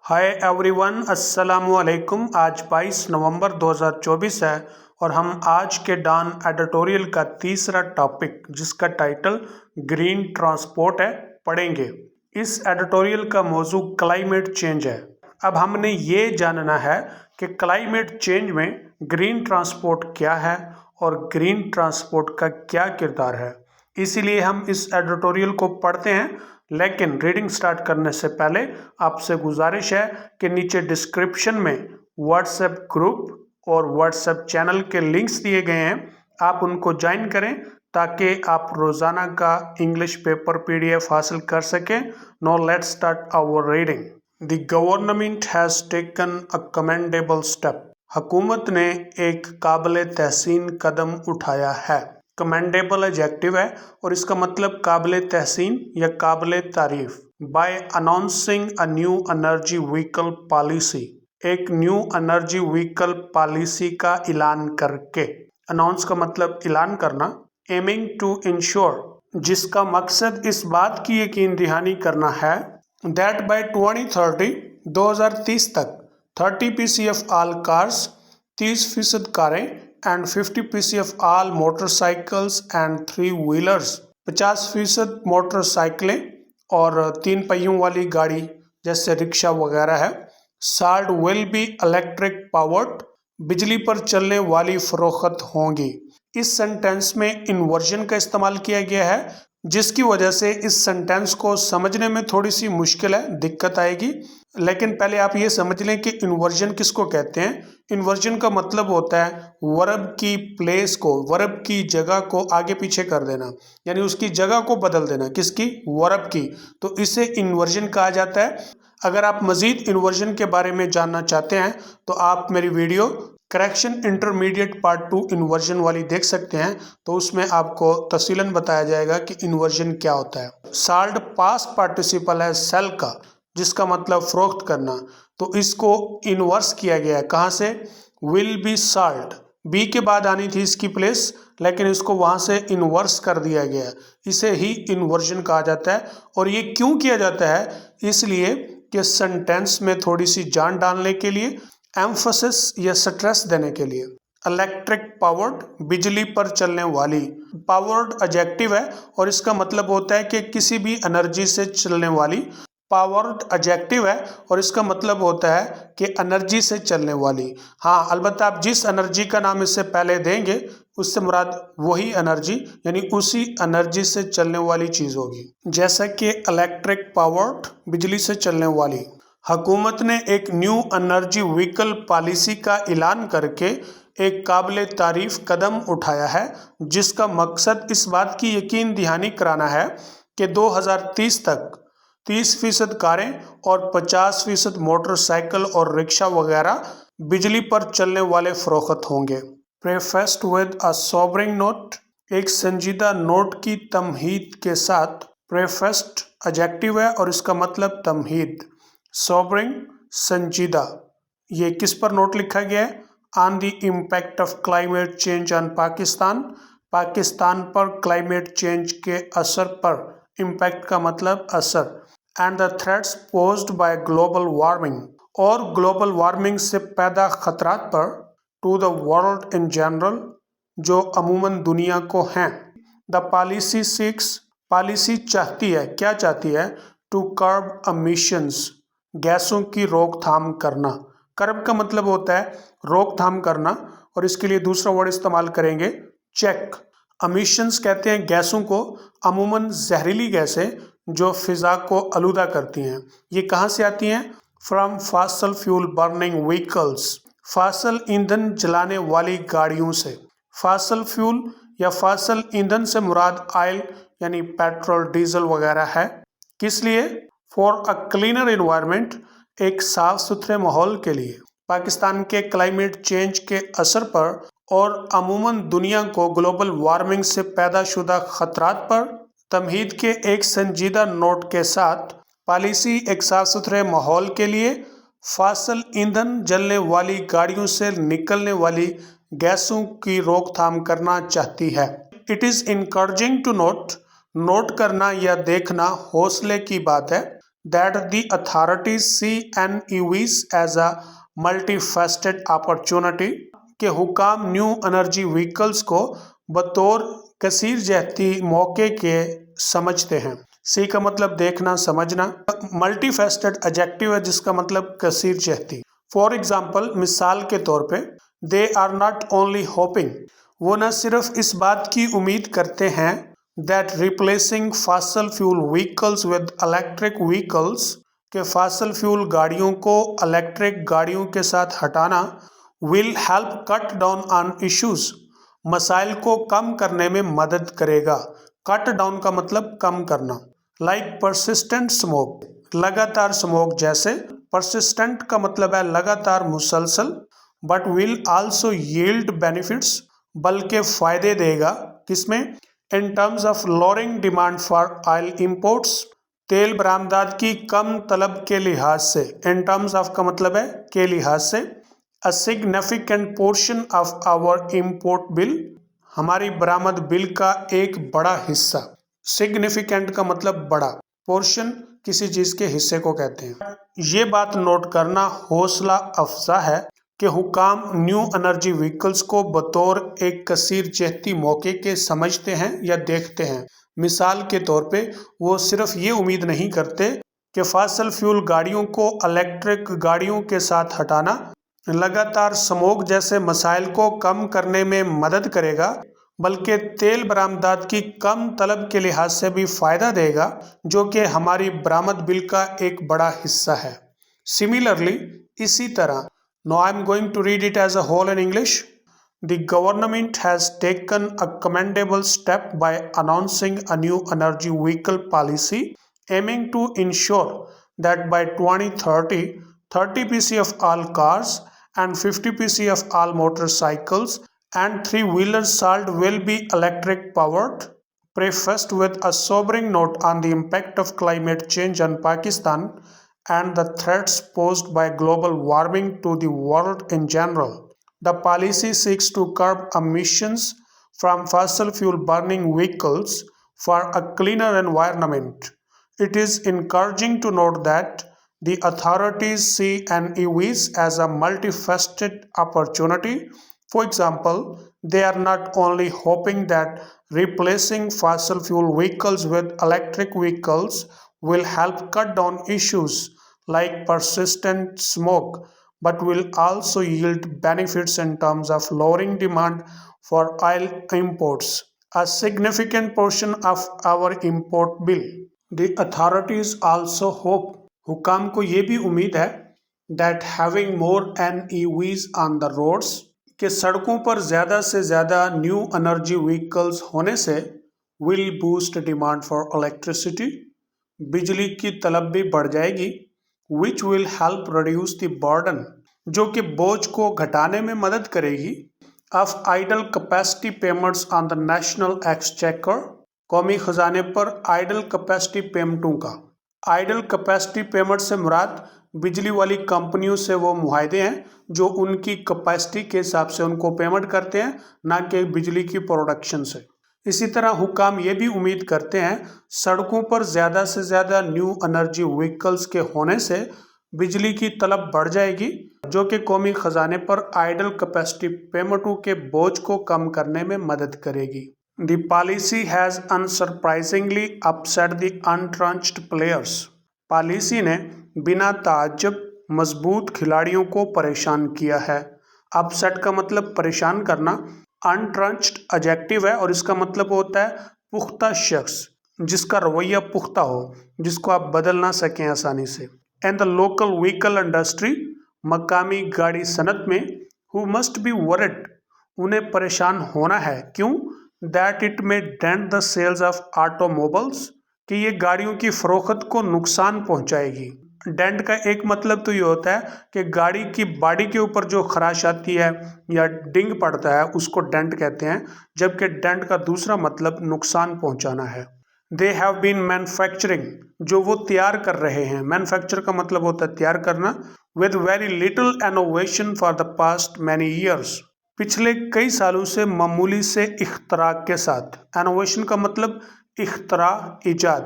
Hi everyone, अस्सलाम वालेकुम। आज 22 नवंबर 2024 है और हम आज के डॉन एडिटोरियल का तीसरा टॉपिक, जिसका टाइटल ग्रीन ट्रांसपोर्ट है, पढ़ेंगे। इस एडिटोरियल का मौजू क्लाइमेट चेंज है। अब हमने ये जानना है कि क्लाइमेट चेंज में ग्रीन ट्रांसपोर्ट क्या है और ग्रीन ट्रांसपोर्ट का क्या किरदार है। इसीलिए हम इस एडिटोरियल को पढ़ते हैं, लेकिन रीडिंग स्टार्ट करने से पहले आपसे गुजारिश है कि नीचे डिस्क्रिप्शन में व्हाट्सएप ग्रुप और व्हाट्सएप चैनल के लिंक्स दिए गए हैं, आप उनको ज्वाइन करें ताकि आप रोज़ाना का इंग्लिश पेपर PDF हासिल कर सकें। Now let's start our reading. The government has taken a commendable step. हुकूमत ने एक काबिल तहसीन कदम उठाया है। कमेंडेबल एडजेक्टिव है और इसका मतलब काबिल तहसीन या काबिल तारीफ। By announcing a new energy vehicle policy, एक न्यू एनर्जी व्हीकल पॉलिसी का ऐलान करके। अनाउंस का मतलब ऐलान करना। एमिंग टू इंश्योर, जिसका मकसद इस बात की यकीन दहानी करना है दैट बाय 2030 तक 30 PCF ऑल कार्स, 30% कारें and 50 PCF all motorcycles and 3 wheelers, 50% मोटरसाइकिलें और 3 पहियों वाली गाड़ी जैसे रिक्शा वगैरह है। Salt will be electric powered, बिजली पर चलने वाली फरोख्त होंगी। इस सेंटेंस में इन्वर्जन का इस्तेमाल किया गया है, जिसकी वजह से इस सेंटेंस को समझने में थोड़ी सी मुश्किल है, दिक्कत आएगी। लेकिन पहले आप ये समझ लें कि इन्वर्जन किसको कहते हैं। इन्वर्जन का मतलब होता है वर्ब की प्लेस को, वर्ब की जगह को आगे पीछे कर देना, यानी उसकी जगह को बदल देना। किसकी? वर्ब की। तो इसे इन्वर्जन कहा जाता है। अगर आप मजीद इन्वर्जन के बारे में जानना चाहते हैं तो आप मेरी video correction intermediate part 2 inversion वाली देख सकते हैं, तो उसमें आपको तफसीलन बताया जाएगा कि इन्वर्जन क्या होता है। साल्ट पास्ट पार्टिसिपल है सेल का, जिसका मतलब फरोख्त करना, तो इसको इन्वर्स किया गया है। कहाँ से? विल बी साल्ट, बी के बाद आनी थी इसकी प्लेस, लेकिन इसको वहाँ से इन्वर्स कर दिया गया। इसे ही इन्वर्जन कहा जाता है। और ये क्यों किया जाता है? इसलिए कि सेंटेंस में थोड़ी सी जान डालने के लिए, एम्फसिस या स्ट्रेस देने के लिए। इलेक्ट्रिक पावर्ड, बिजली पर चलने वाली। पावर्ड एडजेक्टिव है और इसका मतलब होता है कि किसी भी एनर्जी से चलने वाली। पावर्ड एडजेक्टिव है और इसका मतलब होता है कि एनर्जी से चलने वाली। हाँ, अलबत्ता आप जिस एनर्जी का नाम इससे पहले देंगे उससे मुराद वही एनर्जी, यानी उसी एनर्जी से चलने वाली चीज़ होगी। जैसा कि इलेक्ट्रिक पावर्ड, बिजली से चलने वाली। हुकूमत ने एक न्यू एनर्जी व्हीकल पॉलिसी का ऐलान करके एक काबिल तारीफ कदम उठाया है, जिसका मकसद इस बात की यकीन दहानी कराना है कि 2030 तक 30% कारें और 50% मोटरसाइकिल और रिक्शा वगैरह बिजली पर चलने वाले फरोख्त होंगे। प्रेफेस्ड विद अ सोबरिंग नोट, एक संजीदा नोट की तमहीद के साथ। प्रेफेस्ड एडजेक्टिव है और इसका मतलब तमहीद। सोबरिंग, संजीदा। ये किस पर नोट लिखा गया है? On the impact of climate change on Pakistan, Pakistan पर क्लाइमेट चेंज के असर पर। इम्पैक्ट का मतलब असर। And the threats posed by global warming, और ग्लोबल वार्मिंग से पैदा खतरात पर। To the world in general, जो अमूमन दुनिया को हैं। द पॉलिसी सीक्स, पॉलिसी चाहती है, क्या चाहती है? टू कर्ब एमिशंस, गैसों की रोकथाम करना। कर्ब का मतलब होता है रोकथाम करना, और इसके लिए दूसरा वर्ड इस्तेमाल करेंगे चेक। एमिशंस कहते हैं गैसों को, अमूमन जहरीली गैसें जो फिजा को आलूदा करती हैं। ये कहाँ से आती हैं? From fossil fuel burning vehicles, fossil ईंधन जलाने वाली गाड़ियों से। फॉसल फ्यूल या फॉसल ईंधन से मुराद ऑयल यानी पेट्रोल, डीजल वगैरह है। किस लिए? फॉर अ क्लीनर एनवायरनमेंट, एक साफ सुथरे माहौल के लिए। पाकिस्तान के क्लाइमेट चेंज के असर पर और अमूमन दुनिया को ग्लोबल वार्मिंग से पैदाशुदा खतरात पर तमहीद के एक संजीदा नोट के साथ पॉलिसी एक साफ सुथरे माहौल के लिए फॉसल ईंधन जलने वाली गाड़ियों से निकलने वाली गैसों की रोकथाम करना चाहती है। It is encouraging to note, note करना या देखना हौसले की बात है, that the authorities see NEVs as a multifaceted opportunity कि हुकाम न्यू एनर्जी व्हीकल्स को बतौर कसीर जहती मौके के समझते हैं। सी का मतलब देखना समझना, मल्टीफेस्टेड एडजेक्टिव है जिसका मतलब कसीर जहती। फॉर एग्जाम्पल, मिसाल के तौर पे, they are not only hoping, वो न सिर्फ इस बात की उम्मीद करते हैं that replacing fossil fuel vehicles with electric vehicles के फॉसल फ्यूल गाड़ियों को इलेक्ट्रिक गाड़ियों के साथ हटाना will help cut down on issues, मसाइल को कम करने में मदद करेगा। कट डाउन का मतलब कम करना। लाइक परसिस्टेंट स्मोक, लगातार स्मोक जैसे। परसिस्टेंट का मतलब है लगातार मुसलसल। But will also yield benefits, बल्कि फायदे देगा। किसमें? In terms of lowering demand for oil imports, तेल बरामदात की कम तलब के लिहाज से। इन टर्म्स ऑफ का मतलब है के लिहाज से। A significant portion of our import bill, हमारी बरामद बिल का एक बड़ा हिस्सा। सिग्निफिकेंट का मतलब बड़ा, पोर्शन किसी चीज के हिस्से को कहते हैं। ये बात नोट करना हौसला अफजा है कि हुकाम न्यू एनर्जी व्हीकल्स को बतौर एक कसीर जहती मौके के समझते हैं या देखते हैं। मिसाल के तौर पे, वो सिर्फ ये उम्मीद नहीं करते कि फॉसल फ्यूल गाड़ियों को इलेक्ट्रिक गाड़ियों के साथ हटाना लगातार स्मोक जैसे मसाइल को कम करने में मदद करेगा, बल्कि तेल बरामदात की कम तलब के लिहाज से भी फायदा देगा, जो कि हमारी बरामद बिल का एक बड़ा हिस्सा है। सिमिलरली, इसी तरह, now I'm going to read it as a whole in English. The government has taken a commendable step by announcing a new energy vehicle policy aiming to ensure that by 2030, 30 pc of all cars and 50 pc of all motorcycles and three-wheelers sold will be electric powered, prefaced with a sobering note on the impact of climate change on Pakistan and the threats posed by global warming to the world in general. The policy seeks to curb emissions from fossil fuel burning vehicles for a cleaner environment. It is encouraging to note that the authorities see NEVs as a multifaceted opportunity. For example, they are not only hoping that replacing fossil fuel vehicles with electric vehicles will help cut down issues like persistent smoke, but will also yield benefits in terms of lowering demand for oil imports, a significant portion of our import bill. The authorities also hope, हुकाम को ये भी उम्मीद है, that having more NEVs on the roads, कि सड़कों पर ज़्यादा से ज़्यादा न्यू एनर्जी व्हीकल्स होने से will boost demand for electricity, बिजली की तलब भी बढ़ जाएगी, which will help reduce the burden, जो कि बोझ को घटाने में मदद करेगी, of idle capacity payments on the national exchequer, कौमी खजाने पर आइडल कैपेसिटी पेमेंटों का। आइडल कैपेसिटी पेमेंट से मुराद बिजली वाली कंपनियों से वो मुआहदे हैं जो उनकी कैपेसिटी के हिसाब से उनको पेमेंट करते हैं, ना कि बिजली की प्रोडक्शन से। इसी तरह हुकाम ये भी उम्मीद करते हैं सड़कों पर ज़्यादा से ज़्यादा न्यू एनर्जी व्हीकल्स के होने से बिजली की तलब बढ़ जाएगी, जो कि कौमी खजाने पर आइडल कैपेसिटी पेमेंटों के बोझ को कम करने में मदद करेगी। The policy has unsurprisingly upset the entrenched players. Policy ने बिना ताज्जुब मजबूत खिलाड़ियों को परेशान किया है। अपसेट का मतलब परेशान करना, अनट्रंच्ड एडजेक्टिव है और इसका मतलब होता है पुख्ता शख्स, जिसका रवैया पुख्ता हो, जिसको आप बदल ना सकें आसानी से। And the local vehicle industry, मकामी गाड़ी सनत में, हु मस्ट बी वरिड, उन्हें परेशान होना है। क्यों? That it may dent the sales of automobiles, कि ये गाड़ियों की फरोख्त को नुकसान पहुंचाएगी। डेंट का एक मतलब तो ये होता है कि गाड़ी की बॉडी के ऊपर जो खराश आती है या डिंग पड़ता है उसको डेंट कहते हैं, जबकि डेंट का दूसरा मतलब नुकसान पहुंचाना है। दे हैव बीन मैन्युफैक्चरिंग, जो वो तैयार कर रहे हैं। मैन्युफैक्चर का मतलब होता है तैयार करना। With very little innovation for the past many years, पिछले कई सालों से मामूली से इख्तराक के साथ। इनोवेशन का मतलब اختراع ایجاد۔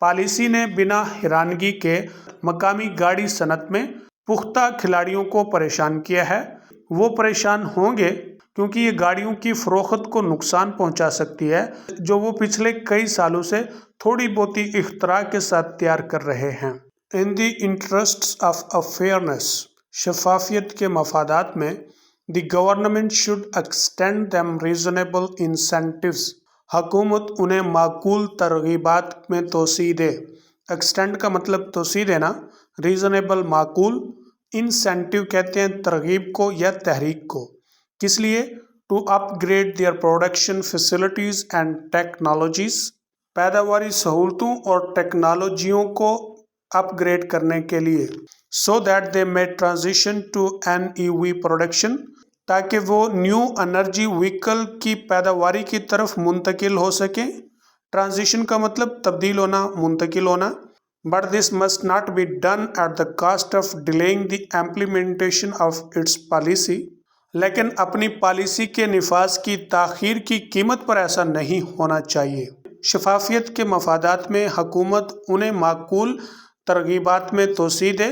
پالیسی نے بنا حیرانگی کے مقامی گاڑی صنعت میں پختہ کھلاڑیوں کو پریشان کیا ہے۔ وہ پریشان ہوں گے کیونکہ یہ گاڑیوں کی فروخت کو نقصان پہنچا سکتی ہے جو وہ پچھلے کئی سالوں سے تھوڑی بہت اختراع کے ساتھ تیار کر رہے ہیں۔ ان دی انٹرسٹس آف فیئرنیس، شفافیت کے مفادات میں، the government should extend them reasonable incentives, حکومت انہیں معقول ترغیبات میں توسیع دے۔ ایکسٹینڈ کا مطلب توسیع دینا، ریزنیبل معقول، انسینٹیو کہتے ہیں ترغیب کو یا تحریک کو۔ کس لیے؟ To upgrade their production facilities and technologies, پیداواری سہولتوں اور ٹیکنالوجیوں کو اپ گریڈ کرنے کے لیے۔ سو that they may transition to N E V production, تاکہ وہ نیو انرجی وہیکل کی پیداواری کی طرف منتقل ہو سکیں۔ ٹرانزیشن کا مطلب تبدیل ہونا، منتقل ہونا۔ But this must not be done at the cost of delaying the implementation of its policy. لیکن اپنی پالیسی کے نفاذ کی تاخیر کی قیمت پر ایسا نہیں ہونا چاہیے۔ شفافیت کے مفادات میں حکومت انہیں معقول ترغیبات میں توسیع دے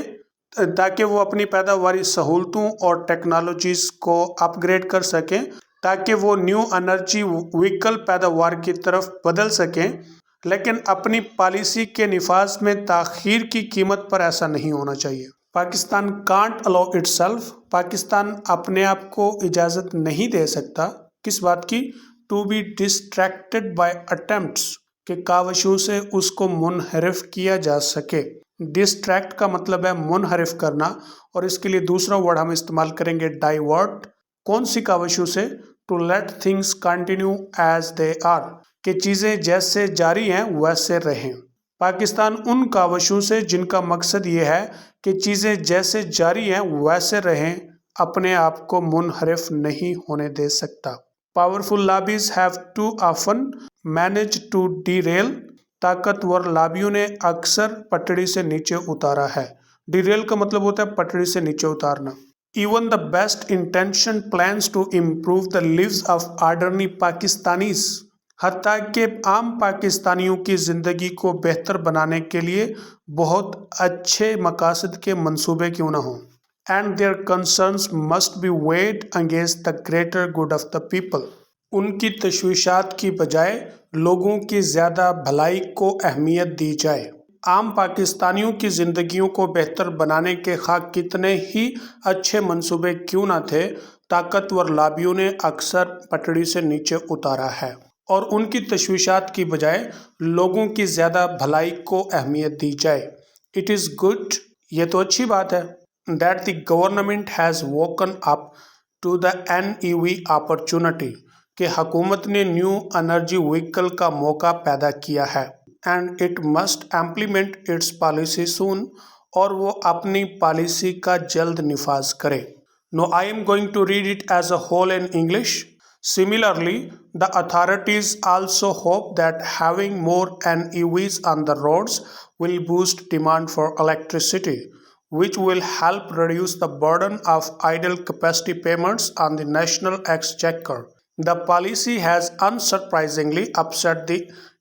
تاکہ وہ اپنی پیداواری سہولتوں اور ٹیکنالوجیز کو اپ گریڈ کر سکیں، تاکہ وہ نیو انرجی وہیکل پیداوار کی طرف بدل سکیں، لیکن اپنی پالیسی کے نفاذ میں تاخیر کی قیمت پر ایسا نہیں ہونا چاہیے۔ Pakistan can't allow it self, Pakistan اپنے آپ کو اجازت نہیں دے سکتا، کس بات کی؟ To be distracted by attempts, کہ کاوشوں سے اس کو منحرف کیا جا سکے۔ ڈسٹریکٹ کا مطلب ہے منحرف کرنا، اور اس کے لیے دوسرا ورڈ ہم استعمال کریں گے ڈائیورٹ۔ کون سی کاوشوں سے؟ To let things continue as they are, کہ چیزیں جیسے جاری ہیں ویسے رہیں۔ پاکستان ان کاوشوں سے جن کا مقصد یہ ہے کہ چیزیں جیسے جاری ہیں ویسے رہیں، اپنے آپ کو منحرف نہیں ہونے دے سکتا۔ Powerful lobbies have too often manage to derail, طاقتور لابیوں نے اکثر پٹڑی سے نیچے اتارا ہے۔ ڈی ریل کا مطلب ہوتا ہے پٹڑی سے نیچے اتارنا۔ Even the best intention plans to improve the lives of ordinary Pakistanis, حتیٰ کہ عام پاکستانیوں کی زندگی کو بہتر بنانے کے لیے بہت اچھے مقاصد کے منصوبے کیوں نہ ہوں۔ And their concerns must be weighed against the greater good of the people, ان کی تشویشات کی بجائے لوگوں کی زیادہ بھلائی کو اہمیت دی جائے۔ عام پاکستانیوں کی زندگیوں کو بہتر بنانے کے خواہ کتنے ہی اچھے منصوبے کیوں نہ تھے، طاقتور لابیوں نے اکثر پٹڑی سے نیچے اتارا ہے، اور ان کی تشویشات کی بجائے لوگوں کی زیادہ بھلائی کو اہمیت دی جائے۔ اٹ از گڈ، یہ تو اچھی بات ہے، that the government has woken up to the N E V opportunity, کہ حکومت نے نیو انرجی وہیکل کا موقع پیدا کیا ہے۔ And it must implement its policy soon, اور وہ اپنی پالیسی کا جلد نفاذ کرے۔ No I am going to read it as a whole in English. Similarly, the authorities also hope that having more NEVs on the roads will boost demand for electricity, which will help reduce the burden of idle capacity payments on the national exchequer. The policy has unsurprisingly upset the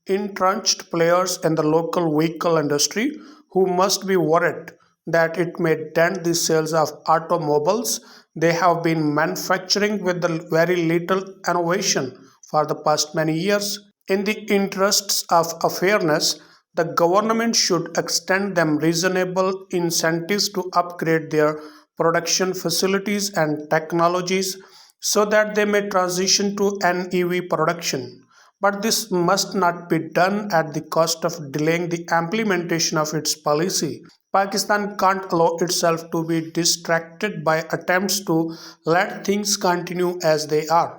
entrenched players in the local vehicle industry, who must be worried that it may dent the sales of automobiles they have been manufacturing with very little innovation for the past many years. In the interests of fairness, the government should extend them reasonable incentives to upgrade their production facilities and technologies so that they may transition to NEV production. But this must not be done at the cost of delaying the implementation of its policy. Pakistan can't allow itself to be distracted by attempts to let things continue as they are.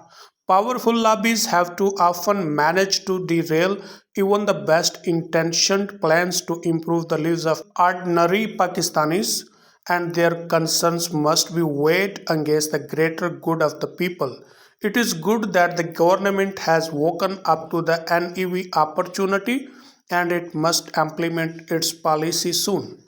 Powerful lobbies have too often managed to derail even the best intentioned plans to improve the lives of ordinary Pakistanis, and their concerns must be weighed against the greater good of the people. It is good that the government has woken up to the NEV opportunity, and it must implement its policy soon.